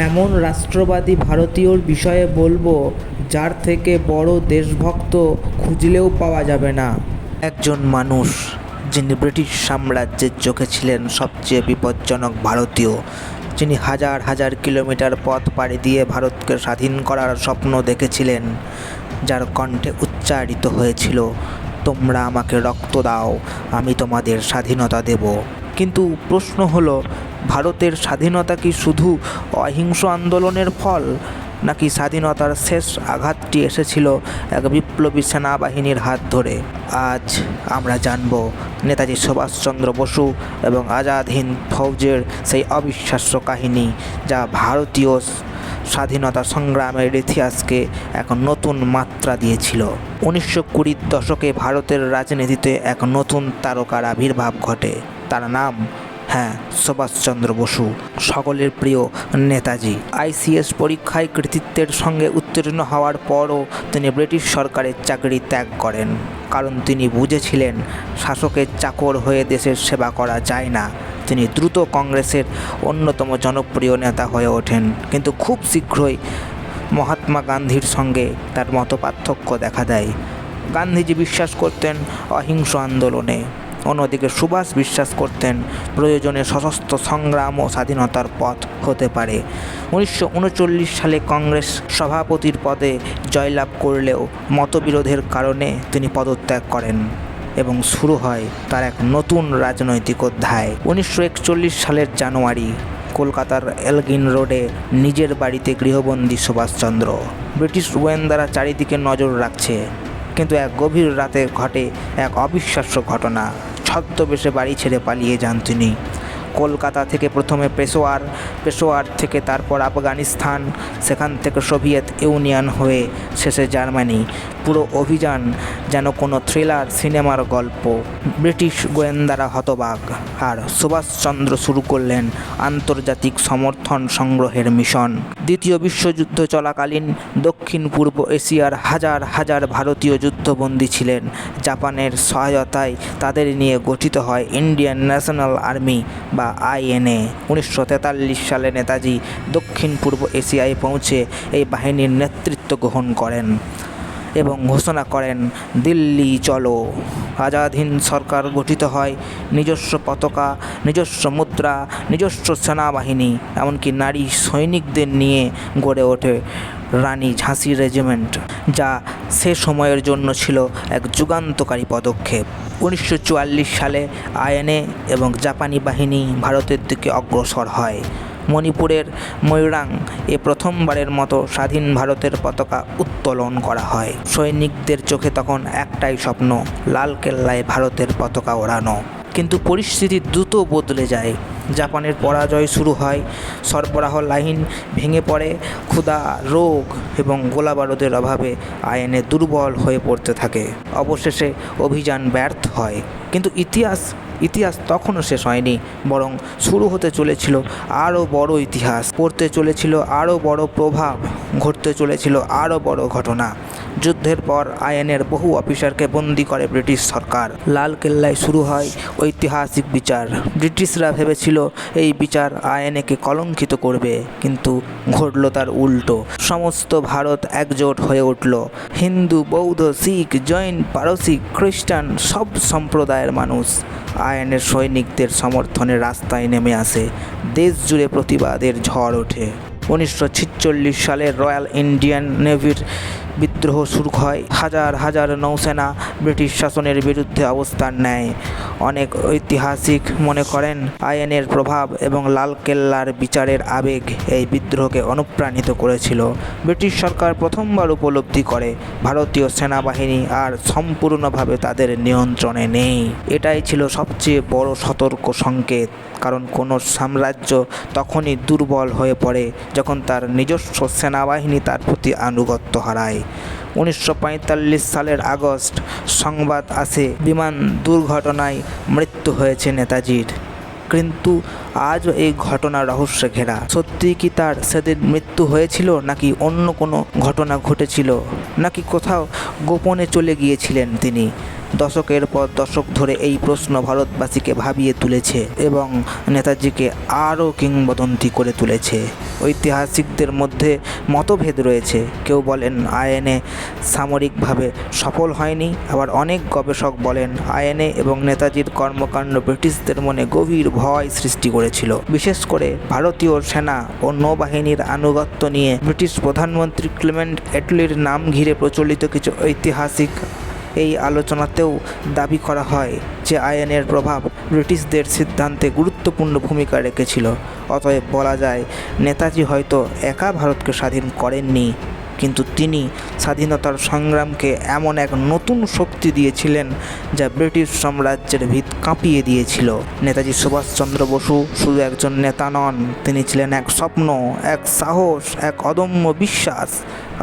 এমন রাষ্ট্রবাদী ভারতীয়র বিষয়ে বলবো যার থেকে বড় দেশভক্ত খুঁজলেও পাওয়া যাবে না। একজন মানুষ যিনি ব্রিটিশ সাম্রাজ্যের চোখে ছিলেন সবচেয়ে বিপজ্জনক ভারতীয়, যিনি হাজার হাজার কিলোমিটার পথ পাড়ি দিয়ে ভারতকে স্বাধীন করার স্বপ্ন দেখেছিলেন, যার কণ্ঠে উচ্চারিত হয়েছিল, তোমরা আমাকে রক্ত দাও, আমি তোমাদের স্বাধীনতা দেব। কিন্তু প্রশ্ন হলো, ভারতের স্বাধীনতা কি শুধু অহিংস আন্দোলনের ফল, নাকি স্বাধীনতার শেষ আঘাতটি এসেছিল এক বিপ্লবী সেনাবাহিনীর হাত ধরে? আজ আমরা জানব নেতাজি সুভাষচন্দ্র বসু এবং আজাদ হিন্দ ফৌজের সেই অবিশ্বাস্য কাহিনী, যা ভারতীয় স্বাধীনতা সংগ্রামের ইতিহাসকে এক নতুন মাত্রা দিয়েছিল। 1920-র দশকে ভারতের রাজনীতিতে এক নতুন তারকার আবির্ভাব ঘটে। তার নাম, হ্যাঁ, সুভাষচন্দ্র বসু, সকলের প্রিয় নেতাজি। আইসিএস পরীক্ষায় কৃতিত্বের সঙ্গে উত্তীর্ণ হওয়ার পরও তিনি ব্রিটিশ সরকারের চাকরি ত্যাগ করেন, কারণ তিনি বুঝেছিলেন শাসকের চাকর হয়ে দেশের সেবা করা যায় না। তিনি দ্রুত কংগ্রেসের অন্যতম জনপ্রিয় নেতা হয়ে ওঠেন, কিন্তু খুব শীঘ্রই মহাত্মা গান্ধীর সঙ্গে তার মতপার্থক্য দেখা দেয়। গান্ধীজি বিশ্বাস করতেন অহিংস আন্দোলনে, অন্যদিকে সুভাষ বিশ্বাস করতেন প্রয়োজনে সশস্ত্র সংগ্রাম ও স্বাধীনতার পথ হতে পারে। 1939 সালে কংগ্রেস সভাপতির পদে জয়লাভ করলেও মতবিরোধের কারণে তিনি পদত্যাগ করেন এবং শুরু হয় তার এক নতুন রাজনৈতিক অধ্যায়। 1941 সালের জানুয়ারি, কলকাতার এলগিন রোডে নিজের বাড়িতে গৃহবন্দী সুভাষচন্দ্র। ব্রিটিশ গোয়েন্দারা চারিদিকে নজর রাখছে, কিন্তু এক গভীর রাতে ঘটে এক অবিশ্বাস্য ঘটনা। ছদ্মবেশে বাড়ি ছেড়ে পালিয়ে যান তিনি। কলকাতা থেকে প্রথমে পেশোয়ার থেকে তারপর আফগানিস্তান, সেখান থেকে সোভিয়েত ইউনিয়ন হয়ে শেষে জার্মানি। পুরো অভিযান যেন কোনো থ্রিলার সিনেমার গল্প। ব্রিটিশ গোয়েন্দারা হতবাক, আর সুভাষচন্দ্র শুরু করলেন আন্তর্জাতিক সমর্থন সংগ্রহের মিশন। দ্বিতীয় বিশ্বযুদ্ধ চলাকালীন দক্ষিণ পূর্ব এশিয়ার হাজার হাজার ভারতীয় যুদ্ধবন্দী ছিলেন। জাপানের সহায়তায় তাদের নিয়ে গঠিত হয় ইন্ডিয়ান ন্যাশনাল আর্মি বা INA। 1943 সালে নেতাজি দক্ষিণ পূর্ব এশিয়ায় পৌঁছে এই বাহিনীর নেতৃত্ব গ্রহণ করেন এবং ঘোষণা করেন, দিল্লি চলো। আজাদ হিন্দ সরকার গঠিত হয়, নিজস্ব পতাকা, নিজস্ব মুদ্রা, নিজস্ব সেনাবাহিনী, এমনকি নারী সৈনিকদের নিয়ে গড়ে ওঠে রানী ঝাঁসি রেজিমেন্ট, যা সে সময়ের জন্য ছিল এক যুগান্তকারী পদক্ষেপ। 1944 সালে INA এবং জাপানি বাহিনী ভারতের দিকে অগ্রসর হয়। মণিপুরের মৈরাং প্রথমবারের মতো স্বাধীন ভারতের পতাকা উত্তোলন করা হয়। সৈনিকদের চোখে তখন একটাই স্বপ্ন, লালকেল্লায় ভারতের পতাকা ওড়ানো। কিন্তু পরিস্থিতি দ্রুত বদলে যায়। জাপানের পরাজয় শুরু হয়, সরবরাহ লাইন ভেঙে পড়ে, ক্ষুধা, রোগ এবং গোলাবারুদের অভাবে INA দুর্বল হয়ে পড়তে থাকে। অবশেষে অভিযান ব্যর্থ হয়। কিন্তু ইতিহাস তখনও শেষ হয়নি, বরং শুরু হতে চলেছিল আরও বড় ইতিহাস, পড়তে চলেছিল আরও বড় প্রভাব, ঘটতে চলেছিল আরও বড় ঘটনা। যুদ্ধের পর INAর বহু অফিসারকে বন্দি করে ব্রিটিশ সরকার। লালকেল্লায় শুরু হয় ঐতিহাসিক বিচার। ব্রিটিশরা ভেবেছিল এই বিচার INAকে কলঙ্কিত করবে, কিন্তু ঘটল তার উল্টো। সমস্ত ভারত একজোট হয়ে উঠল। হিন্দু, বৌদ্ধ, শিখ, জৈন, পারসি, খ্রিস্টান সব সম্প্রদায়ের মানুষ INAর সৈনিকদের সমর্থনে রাস্তায় নেমে আসে। দেশ জুড়ে প্রতিবাদের ঝড় ওঠে। 1946 সালে রয়্যাল ইন্ডিয়ান নেভির বিদ্রোহ শুরু হয়। হাজার হাজার নৌসেনা ব্রিটিশ শাসনের বিরুদ্ধে অবস্থান নেয়। অনেক ঐতিহাসিক মনে করেন INAর প্রভাব এবং লালকেল্লার বিচারের আবেগ এই বিদ্রোহকে অনুপ্রাণিত করেছিল। ব্রিটিশ সরকার প্রথমবার উপলব্ধি করে ভারতীয় সেনাবাহিনী আর সম্পূর্ণভাবে তাদের নিয়ন্ত্রণে নেই। এটাই ছিল সবচেয়ে বড় সতর্ক সংকেত, কারণ কোনো সাম্রাজ্য তখনই দুর্বল হয়ে পড়ে যখন তার নিজস্ব সেনাবাহিনী তার প্রতি আনুগত্য হারায়। 1945 সালের আগস্ট সংবাদ আসে বিমান দুর্ঘটনায় মৃত্যু হয়েছে নেতাজির। কিন্তু আজও এই ঘটনা রহস্যে ঘেরা। সত্যিই কি তার সেদিন মৃত্যু হয়েছিল, নাকি অন্য কোনো ঘটনা ঘটেছিল, নাকি কোথাও গোপনে চলে গিয়েছিলেন তিনি? দশকের পর দশক ধরে এই প্রশ্ন ভারতবাসীকে ভাবিয়ে তুলেছে এবং নেতাজিকে আরও কিংবদন্তি করে তুলেছে। ঐতিহাসিকদের মধ্যে মতভেদ রয়েছে। কেউ বলেন আইএনএ সামরিকভাবে সফল হয়নি, আবার অনেক গবেষক বলেন আইএনএ এবং নেতাজির কর্মকাণ্ড ব্রিটিশদের মনে গভীর ভয় সৃষ্টি করেছিল। বিশেষ করে ভারতীয় সেনা ও নৌবাহিনীর আনুগত্য নিয়ে ব্রিটিশ প্রধানমন্ত্রী ক্লেমেন্ট অ্যাটলির নাম ঘিরে প্রচলিত কিছু ঐতিহাসিক এই আলোচনাতেও দাবি করা হয় যে আইএনএর প্রভাব ব্রিটিশদের সিদ্ধান্তে গুরুত্বপূর্ণ ভূমিকা রেখেছিল। অতএব বলা যায় নেতাজি হয়তো একা ভারতকে স্বাধীন করেননি, কিন্তু তিনি স্বাধীনতার সংগ্রামকে এমন এক নতুন শক্তি দিয়েছিলেন যা ব্রিটিশ সাম্রাজ্যের ভিত কাঁপিয়ে দিয়েছিল। নেতাজি সুভাষচন্দ্র বসু শুধু একজন নেতা নন, তিনি ছিলেন এক স্বপ্ন, এক সাহস, এক অদম্য বিশ্বাস।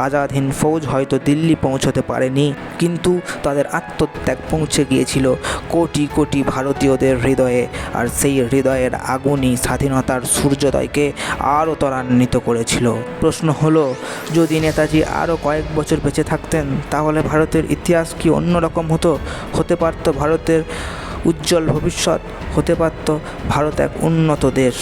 আজাদ হিন্দ ফৌজ হয়তো দিল্লি পৌঁছতে পারেনি, কিন্তু তাদের আত্মত্যাগ পৌঁছে গিয়েছিল কোটি কোটি ভারতীয়দের হৃদয়ে, আর সেই হৃদয়ের আগুনই স্বাধীনতার সূর্যোদয়কে আরও ত্বরান্বিত করেছিল। প্রশ্ন হলো, যদি নেতাজি আরও কয়েক বছর বেঁচে থাকতেন, তাহলে ভারতের ইতিহাস কি অন্যরকম হতে পারত? ভারতের উজ্জ্বল ভবিষ্যৎ হতে পারত? ভারত এক উন্নত দেশ,